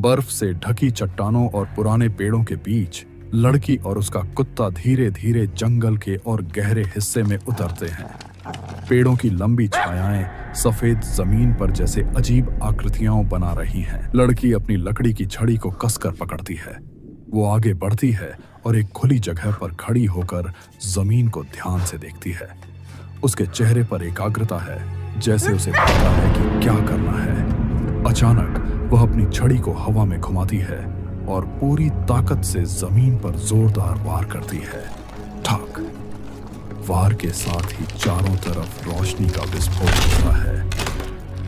बर्फ से ढकी चट्टानों और पुराने पेड़ों के बीच लड़की और उसका कुत्ता धीरे धीरे जंगल के और गहरे हिस्से में उतरते हैं। पेड़ों की लंबी छायाएं सफेद जमीन पर जैसे अजीब आकृतियां बना रही हैं। लड़की अपनी लकड़ी की छड़ी को कसकर पकड़ती है। वो आगे बढ़ती है और एक खुली जगह पर खड़ी होकर जमीन को ध्यान से देखती है। उसके चेहरे पर एकाग्रता है, जैसे उसे पता है कि क्या करना है। अचानक वह अपनी छड़ी को हवा में घुमाती है और पूरी ताकत से जमीन पर जोरदार वार करती है। ठक! वार के साथ ही चारों तरफ रोशनी का विस्फोट होता है।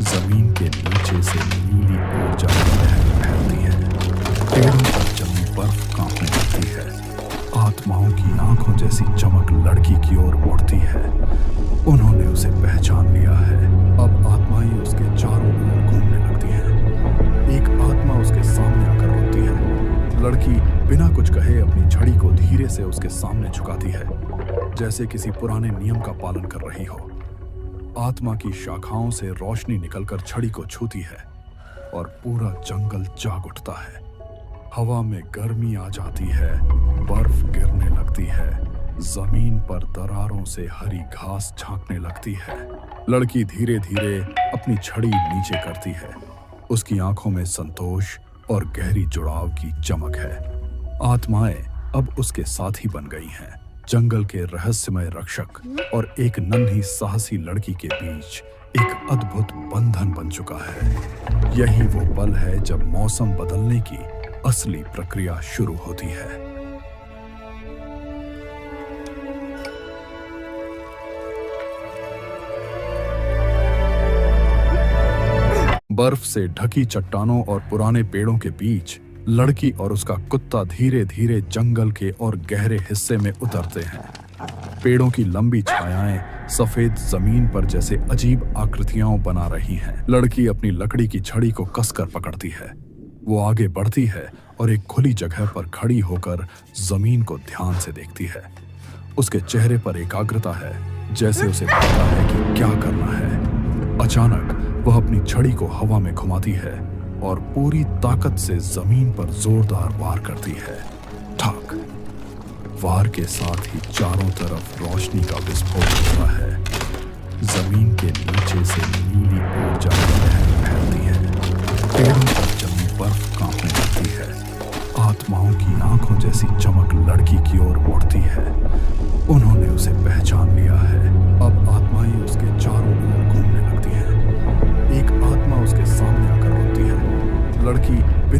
जमीन के नीचे से नीली ऊर्जा की लहर फैलती है। पेड़ों पर जमी बर्फ कांपने लगती है। आत्माओं की आंखों जैसी चमक लड़की की ओर मुड़ती है। उन्होंने उसे पहचान लिया है। अब आत्माएं उसके चारों ओर घूमने लगती हैं। एक आत्मा उसके सामने आकर रुकती है। लड़की बिना कुछ कहे अपनी छड़ी को धीरे से उसके सामने झुकाती है, जैसे किसी पुराने नियम का पालन कर रही हो। आत्मा की शाखाओं से रोशनी निकलकर छड़ी को छूती है और पूरा जंगल जाग उठता है। हवा में गर्मी आ जाती है, बर्फ गिरने लगती है, जमीन पर दरारों से हरी घास झांकने लगती है। लड़की धीरे धीरे अपनी छड़ी नीचे करती है। उसकी आंखों में संतोष और गहरी जुड़ाव की चमक है। आत्माएं अब उसके साथी बन गई हैं। जंगल के रहस्यमय रक्षक और एक नन्ही साहसी लड़की के बीच एक अद्भुत बंधन बन चुका है। यही वो पल है जब मौसम बदलने की असली प्रक्रिया शुरू होती है। बर्फ से ढकी चट्टानों और पुराने पेड़ों के बीच लड़की और उसका कुत्ता धीरे धीरे जंगल के और गहरे हिस्से में उतरते हैं। पेड़ों की लंबी छायाएं सफेद जमीन पर जैसे अजीब आकृतियां बना रही हैं। लड़की अपनी लकड़ी की छड़ी को कसकर पकड़ती है। वो आगे बढ़ती है और एक खुली जगह पर खड़ी होकर जमीन को ध्यान से देखती है। उसके चेहरे पर एकाग्रता है, जैसे उसे पता है कि क्या करना है। अचानक वह अपनी छड़ी को हवा में घुमाती है और पूरी ताकत से जमीन पर जोरदार वार करती है। ठक! वार के साथ ही चारों तरफ रोशनी का विस्फोट होता है। जमीन के नीचे से नीली ऊर्जा की लहर फैलती है। पेड़ों पर जमी बर्फ कांपने लगती है। आत्माओं की आंखों जैसी चमक लड़की की ओर मुड़ती है।